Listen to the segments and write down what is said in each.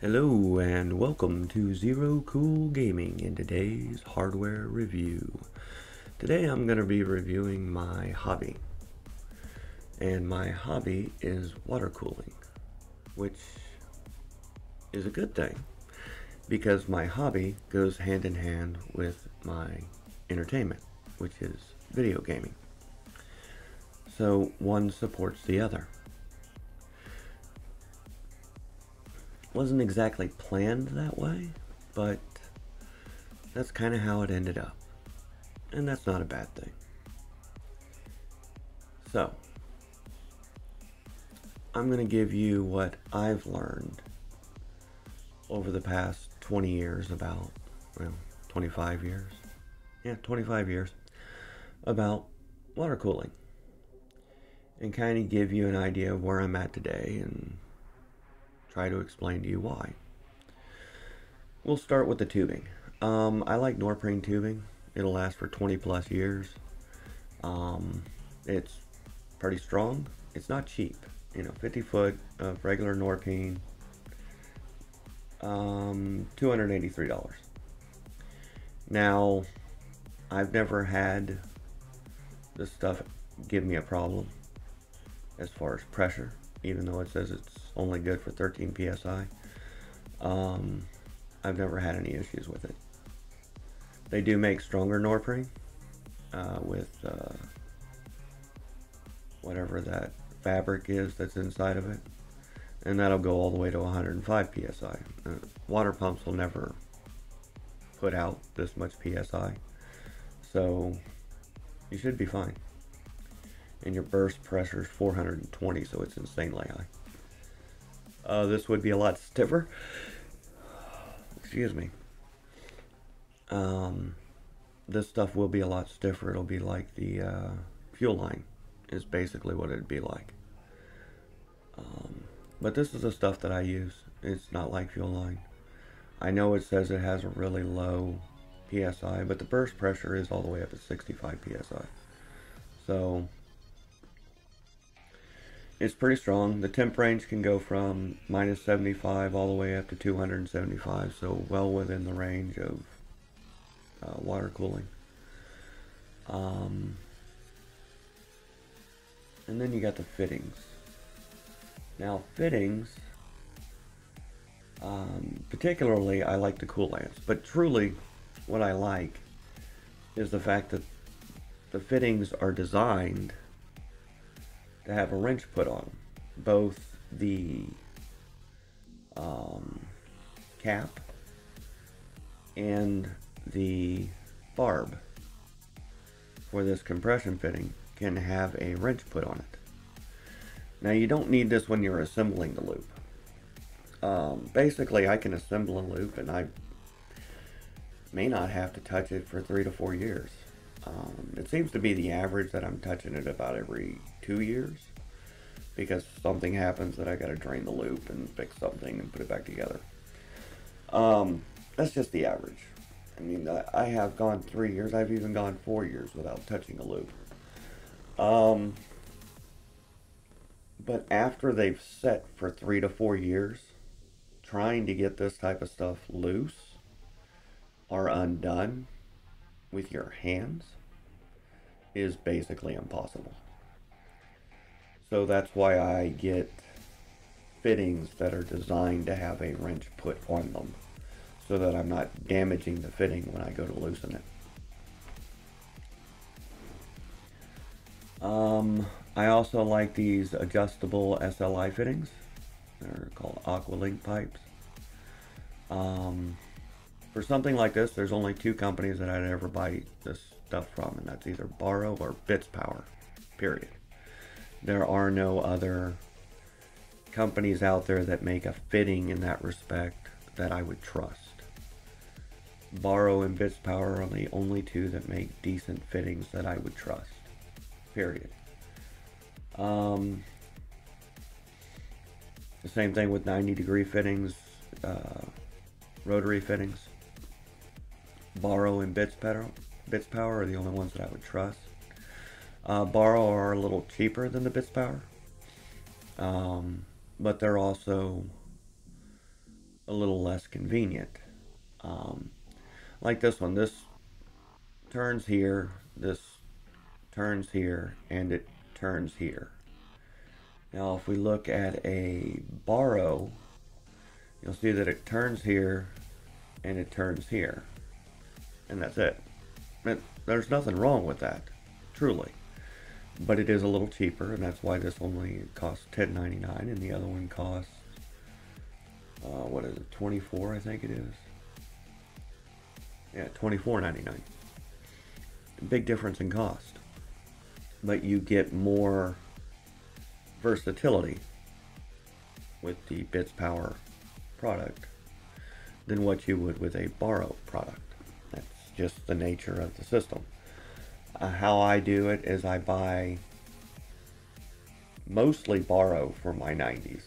Hello and welcome to Zero Cool Gaming in today's hardware review. Today I'm going to be reviewing my hobby. And my hobby is water cooling, which is a good thing because my hobby goes hand in hand with my entertainment, which is video gaming. So one supports the other. Wasn't exactly planned that way, but that's kind of how it ended up. And that's not a bad thing. So, I'm going to give you what I've learned over the past 20 years about, 25 years. Yeah, 25 years about water cooling. And kind of give you an idea of where I'm at today and try to explain to you why. We'll start with the tubing. I like Norprene tubing. It'll last for 20 plus years. It's pretty strong. It's not cheap. 50 foot of regular Norprene, $283. Now, I've never had this stuff give me a problem as far as pressure, even though it says it's only good for 13 psi. I've never had any issues with it. They do make stronger Norprene with whatever that fabric is that's inside of it, and that'll go all the way to 105 psi. Water pumps will never put out this much psi, so you should be fine. And your burst pressure is 420, so it's insanely high. This would be a lot stiffer. Excuse me. This stuff will be a lot stiffer. It'll be like the fuel line is basically what it'd be like. But this is the stuff that I use. It's not like fuel line. I know it says it has a really low psi, but the burst pressure is all the way up to 65 psi. So it's pretty strong. The temp range can go from minus 75 all the way up to 275, so well within the range of water cooling. And then you got the fittings. Now fittings, particularly I like the coolants, but truly what I like is the fact that the fittings are designed to have a wrench put on them. Both the cap and the barb for this compression fitting can have a wrench put on it. Now you don't need this when you're assembling the loop. Basically I can assemble a loop and I may not have to touch it for 3 to 4 years. It seems to be the average that I'm touching it about every 2 years, because something happens that I got to drain the loop and fix something and put it back together. That's just the average. I mean, I have gone 3 years, I've even gone 4 years without touching a loop. But after they've set for 3 to 4 years, trying to get this type of stuff loose or undone with your hands is basically impossible. So that's why I get fittings that are designed to have a wrench put on them, so that I'm not damaging the fitting when I go to loosen it. I also like these adjustable SLI fittings. They're called Aqualink pipes. For something like this, there's only 2 companies that I'd ever buy this stuff from, and that's either Baro or Bitspower, period. There are no other companies out there that make a fitting in that respect that I would trust. Baro and Bitspower are the only 2 that make decent fittings that I would trust, period. The same thing with 90-degree fittings, rotary fittings. Baro and Bitspower are the only ones that I would trust. Baro are a little cheaper than the Bitspower, but they're also a little less convenient. Like this one, this turns here, this turns here, and it turns here. Now if we look at a Baro, you'll see that it turns here and it turns here. And that's it. There's nothing wrong with that, truly. But it is a little cheaper, and that's why this only costs $10.99 and the other one costs, what is it, $24, I think it is. Yeah, $24.99. Big difference in cost. But you get more versatility with the Bits Power product than what you would with a Baro product. That's just the nature of the system. How I do it is I buy mostly Baro for my 90s,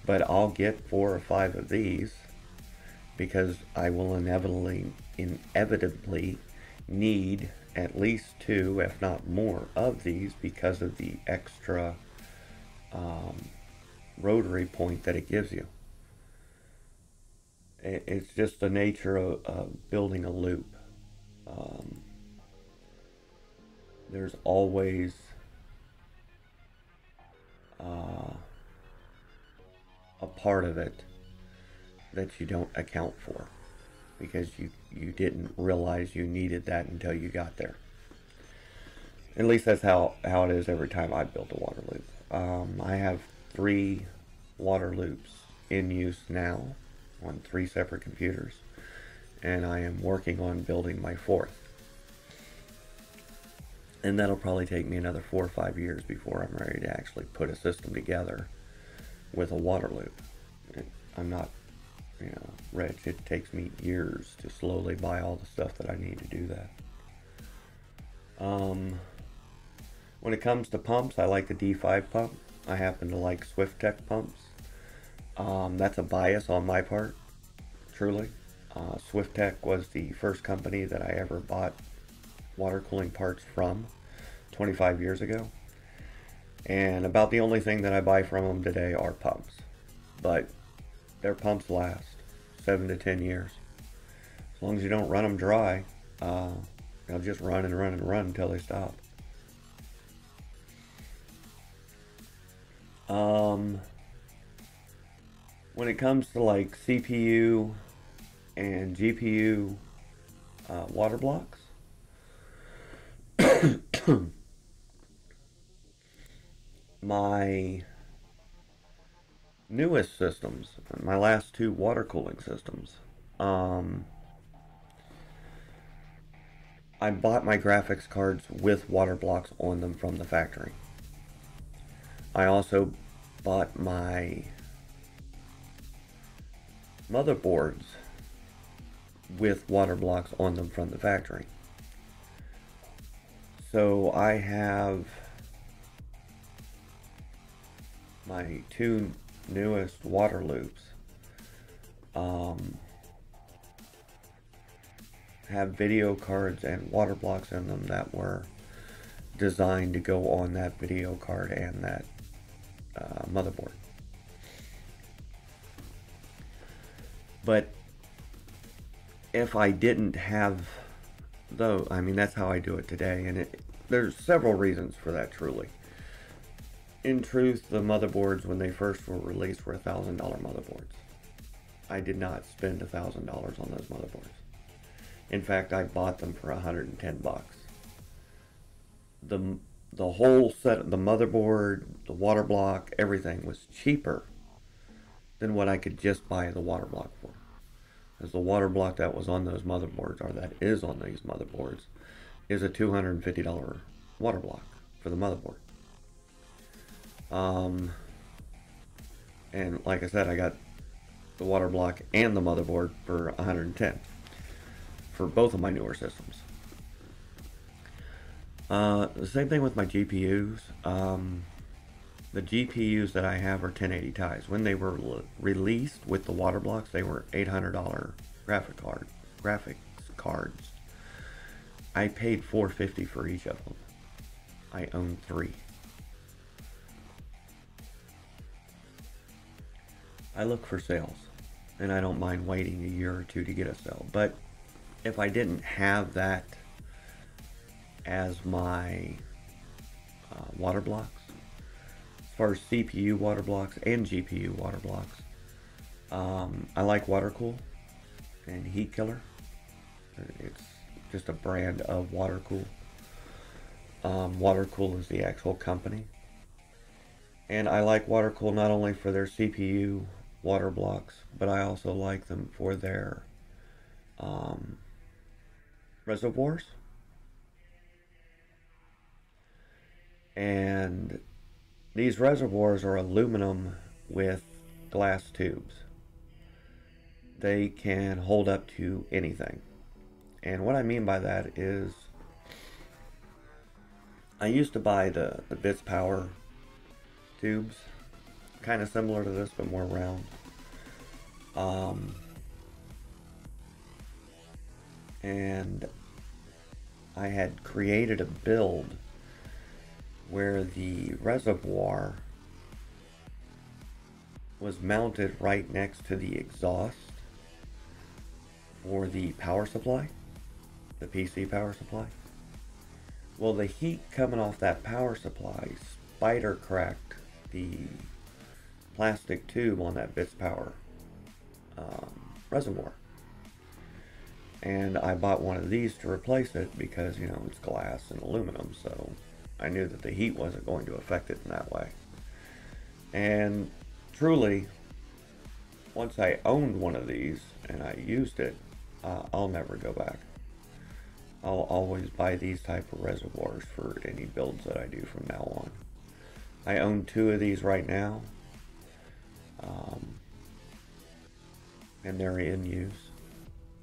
but I'll get 4 or 5 of these because I will inevitably need at least 2, if not more, of these because of the extra rotary point that it gives you. It's just the nature of building a loop. There's always a part of it that you don't account for because you didn't realize you needed that until you got there. At least that's how it is every time I build a water loop. I have 3 water loops in use now on 3 separate computers, and I am working on building my 4th. And that'll probably take me another 4 or 5 years before I'm ready to actually put a system together with a water loop. I'm not, rich. It takes me years to slowly buy all the stuff that I need to do that. When it comes to pumps, I like the D5 pump. I happen to like Swiftech pumps. That's a bias on my part, truly. Swiftech was the first company that I ever bought water cooling parts from 25 years ago, and about the only thing that I buy from them today are pumps, but their pumps last 7 to 10 years as long as you don't run them dry. They'll just run and run and run until they stop. When it comes to like CPU and GPU water blocks, my newest systems, my last 2 water cooling systems, I bought my graphics cards with water blocks on them from the factory. I also bought my motherboards with water blocks on them from the factory. So I have my 2 newest water loops have video cards and water blocks in them that were designed to go on that video card and that motherboard. But if I didn't have those, I mean, that's how I do it today, and there's several reasons for that, truly. In truth, the motherboards, when they first were released, were $1,000 motherboards. I did not spend $1,000 on those motherboards. In fact, I bought them for $110. The whole set, the motherboard, the water block, everything was cheaper than what I could just buy the water block for. As the water block that was on those motherboards, or that is on these motherboards, is a $250 water block for the motherboard. And like I said, I got the water block and the motherboard for $110 for both of my newer systems. The same thing with my GPUs. The GPUs that I have are 1080 Ti's. When they were released with the water blocks, they were $800 graphics cards. I paid $450 for each of them. I own 3. I look for sales. and I don't mind waiting a year or two to get a cell. But if I didn't have that as my water blocks, as far as CPU water blocks and GPU water blocks, I like WaterCool and Heat Killer. It's just a brand of WaterCool. WaterCool is the actual company. And I like WaterCool not only for their CPU water blocks, but I also like them for their reservoirs. And these reservoirs are aluminum with glass tubes. They can hold up to anything. And what I mean by that is, I used to buy the Bits Power tubes, kind of similar to this but more round. And I had created a build where the reservoir was mounted right next to the exhaust for the power supply, the PC power supply. Well, the heat coming off that power supply spider cracked the plastic tube on that Bits Power reservoir. And I bought one of these to replace it because, you know, it's glass and aluminum, so I knew that the heat wasn't going to affect it in that way. And truly, once I owned one of these and I used it, I'll never go back. I'll always buy these type of reservoirs for any builds that I do from now on. I own 2 of these right now, and they're in use.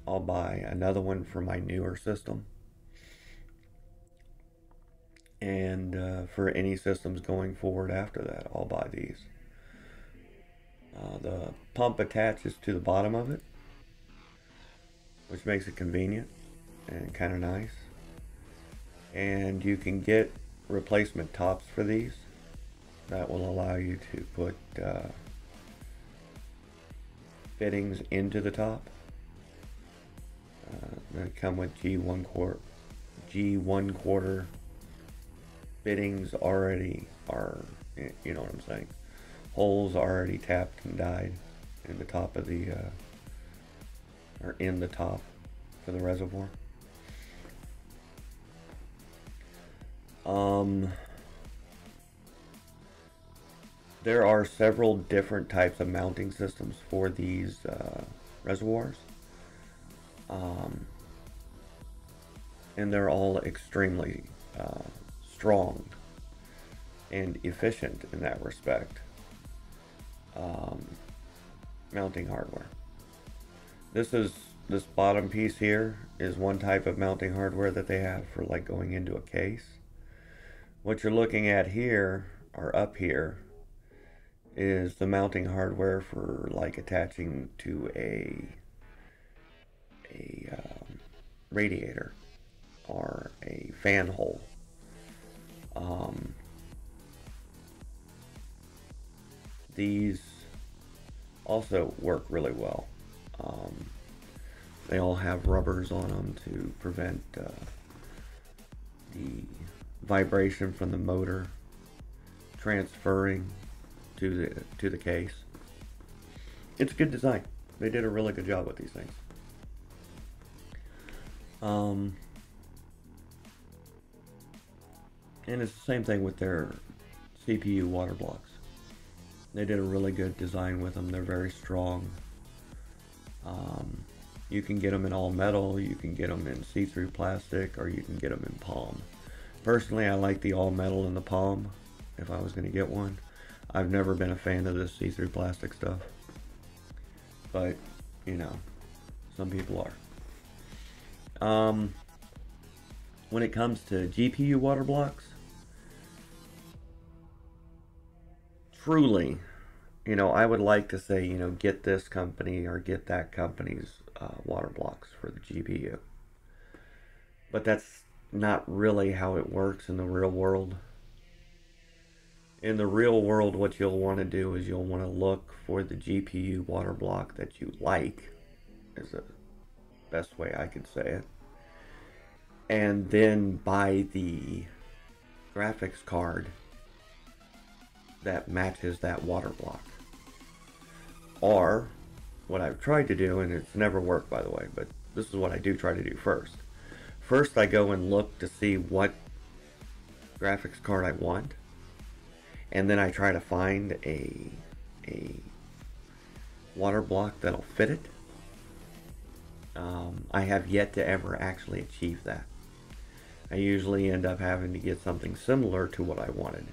I'll buy another one for my newer system, and for any systems going forward after that, I'll buy these. The pump attaches to the bottom of it, which makes it convenient and kind of nice. And you can get replacement tops for these that will allow you to put fittings into the top. They come with G1 quarter fittings already, are, you know what I'm saying, holes already tapped and died in the top of the or in the top for the reservoir. There are several different types of mounting systems for these reservoirs, and they're all extremely strong and efficient in that respect. Mounting hardware. This bottom piece here is one type of mounting hardware that they have for like going into a case. What you're looking at here, or up here, is the mounting hardware for like attaching to a radiator or a fan hole. These also work really well. They all have rubbers on them to prevent the vibration from the motor transferring to the case. It's good design. They did a really good job with these things. And it's the same thing with their CPU water blocks. They did a really good design with them. They're very strong. You can get them in all metal, you can get them in see-through plastic, or you can get them in palm. Personally, I like the all metal in the palm if I was going to get one. I've never been a fan of this see-through plastic stuff, but you know, some people are. When it comes to GPU water blocks, truly, you know, I would like to say, you know, get this company or get that company's water blocks for the GPU. But that's not really how it works in the real world. In the real world, what you'll want to do is you'll want to look for the GPU water block that you like, is the best way I could say it, and then buy the graphics card that matches that water block. Or what I've tried to do, and it's never worked by the way, but this is what I do try to do first. First I go and look to see what graphics card I want, and then I try to find a water block that'll fit it. I have yet to ever actually achieve that. I usually end up having to get something similar to what I wanted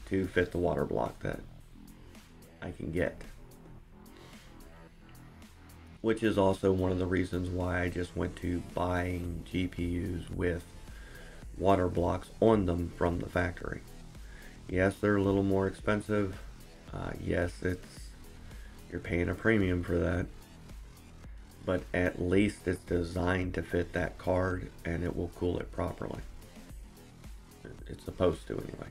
to fit the water block that I can get. Which is also one of the reasons why I just went to buying GPUs with water blocks on them from the factory. Yes, they're a little more expensive. Yes, you're paying a premium for that. But at least it's designed to fit that card and it will cool it properly. It's supposed to anyway.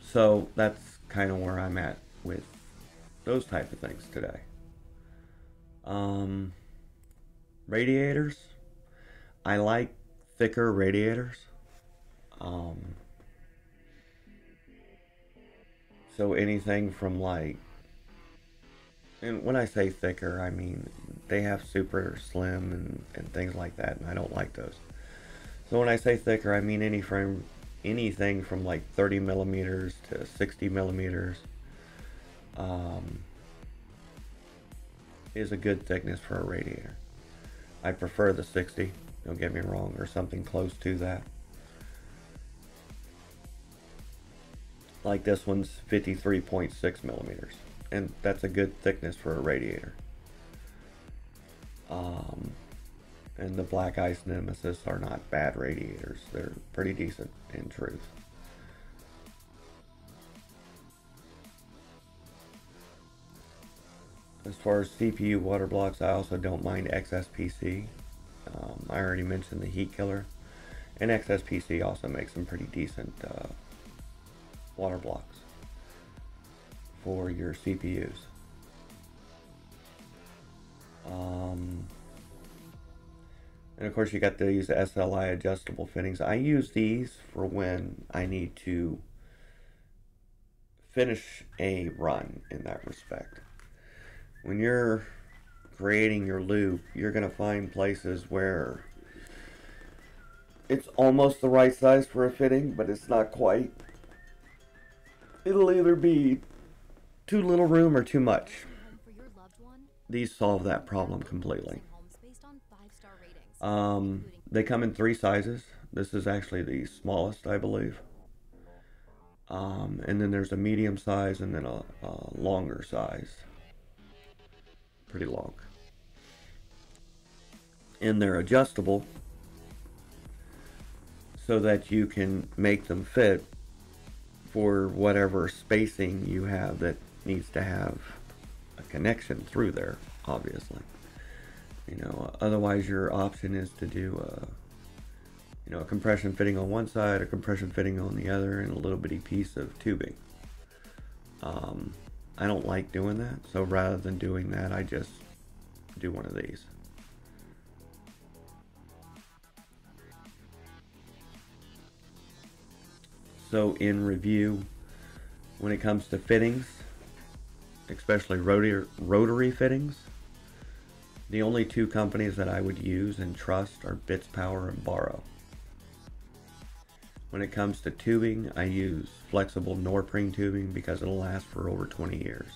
So that's kind of where I'm at with those type of things today. Radiators. I like thicker radiators. So anything from like, and when I say thicker, I mean they have super slim and things like that, and I don't like those. So when I say thicker, I mean anything from like 30 millimeters to 60 millimeters is a good thickness for a radiator. I prefer the 60, don't get me wrong, or something close to that. Like this one's 53.6 millimeters, and that's a good thickness for a radiator. And the Black Ice Nemesis are not bad radiators. They're pretty decent in truth. As far as CPU water blocks, I also don't mind XSPC. I already mentioned the heat killer, and XSPC also makes some pretty decent water blocks for your CPUs. And of course you got these SLI adjustable fittings. I use these for when I need to finish a run in that respect. When you're creating your loop, you're going to find places where it's almost the right size for a fitting, but it's not quite. It'll either be too little room or too much. These solve that problem completely. They come in 3 sizes. This is actually the smallest, I believe. And then there's a medium size and then a longer size. Pretty long. And they're adjustable so that you can make them fit for whatever spacing you have that needs to have a connection through there, obviously. You know, otherwise your option is to do a compression fitting on one side, a compression fitting on the other, and a little bitty piece of tubing. I don't like doing that, so rather than doing that, I just do one of these. So in review, when it comes to fittings, especially rotary fittings, the only 2 companies that I would use and trust are BitsPower and Baro. When it comes to tubing, I use flexible Norpring tubing because it'll last for over 20 years.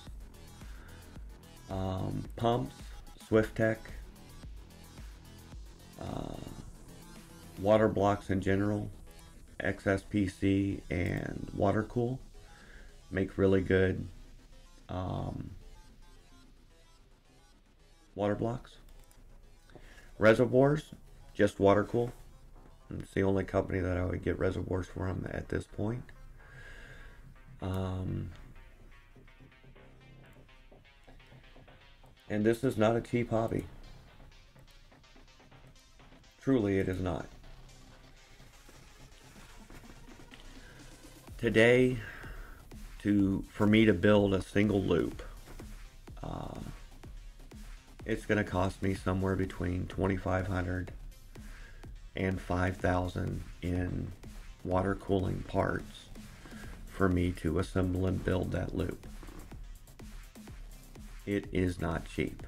Pumps, Swiftech, water blocks in general, XSPC and Watercool make really good water blocks. Reservoirs, just Watercool. It's the only company that I would get reservoirs from at this point. And this is not a cheap hobby. Truly, it is not. today, for me to build a single loop, it's going to cost me somewhere between $2,500 and $5,000 in water cooling parts for me to assemble and build that loop. It is not cheap,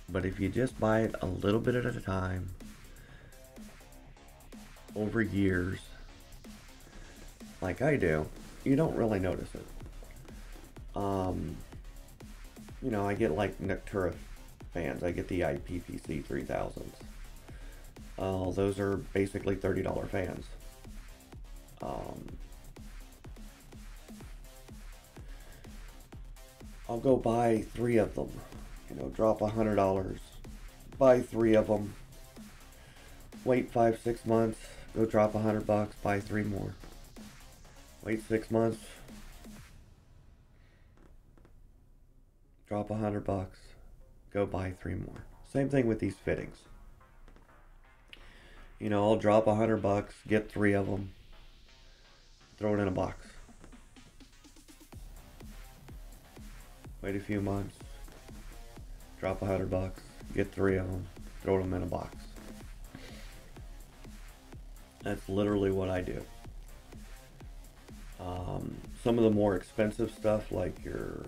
but if you just buy it a little bit at a time over years like I do, you don't really notice it. You know, I get like Noctura fans. I get the IPPC 3000s. Those are basically $30 fans. I'll go buy 3 of them. You know, drop $100, buy 3 of them. Wait 5-6 months, go drop $100, buy 3 more. Wait 6 months, drop $100, go buy 3 more. Same thing with these fittings. You know, I'll drop $100, get 3 of them, throw it in a box. Wait a few months, drop $100, get 3 of them, throw them in a box. That's literally what I do. Some of the more expensive stuff, like your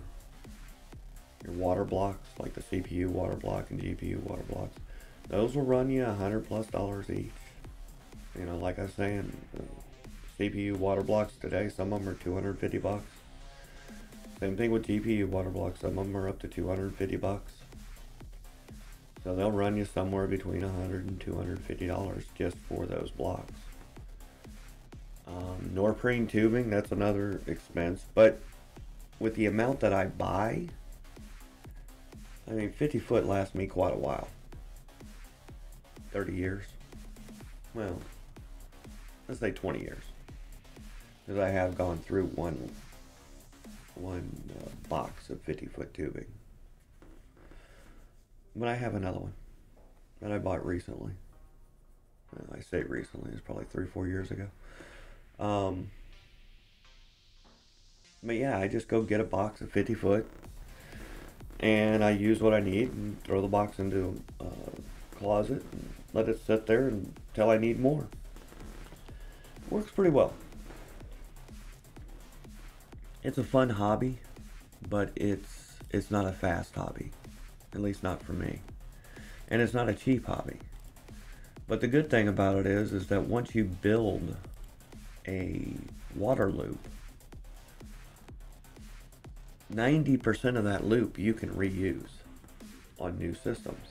water blocks, like the CPU water block and GPU water blocks, those will run you $100+ each. You know, like I was saying, CPU water blocks today, some of them are $250. Same thing with GPU water blocks, some of them are up to $250. So they'll run you somewhere between $100 and $250 just for those blocks. Neoprene tubing, that's another expense, but with the amount that I buy, I mean, 50 foot lasts me quite a while. 30 years. Well, let's say 20 years. Because I have gone through one box of 50-foot tubing. But I have another one that I bought recently. Well, I say recently, it's probably 3-4 years ago. But yeah, I just go get a box of 50 foot and I use what I need and throw the box into a closet and let it sit there until I need more. Works pretty well. It's a fun hobby, but it's not a fast hobby, at least not for me. And it's not a cheap hobby. But the good thing about it is that once you build a water loop, 90% of that loop you can reuse on new systems.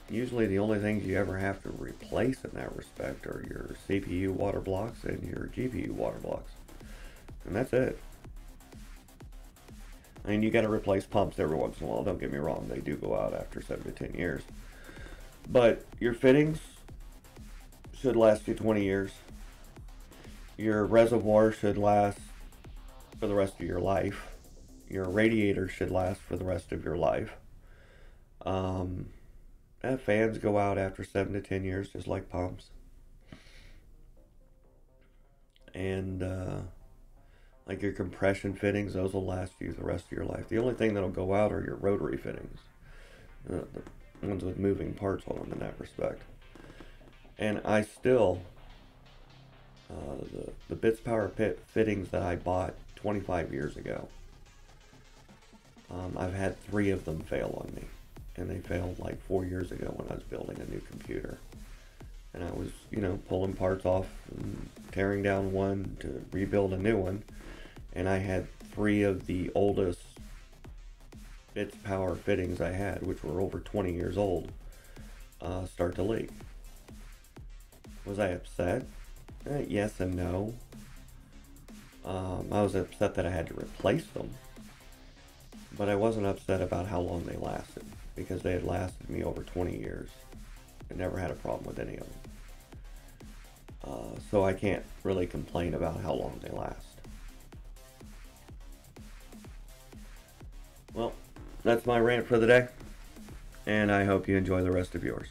Usually the only things you ever have to replace in that respect are your CPU water blocks and your GPU water blocks. And that's it. I mean, you got to replace pumps every once in a while, don't get me wrong, they do go out after 7 to 10 years. But your fittings should last you 20 years. Your reservoir should last for the rest of your life. Your radiator should last for the rest of your life. Fans go out after 7 to 10 years, just like pumps. And like your compression fittings, those will last you the rest of your life. The only thing that'll go out are your rotary fittings, the ones with moving parts on them in that respect. And I still, the Bits Power fittings that I bought 25 years ago, I've had 3 of them fail on me. And they failed like 4 years ago when I was building a new computer. And I was, you know, pulling parts off and tearing down one to rebuild a new one. And I had 3 of the oldest Bits Power fittings I had, which were over 20 years old, start to leak. Was I upset? Yes and no. I was upset that I had to replace them. But I wasn't upset about how long they lasted, because they had lasted me over 20 years. I never had a problem with any of them. So I can't really complain about how long they last. Well, that's my rant for the day, and I hope you enjoy the rest of yours.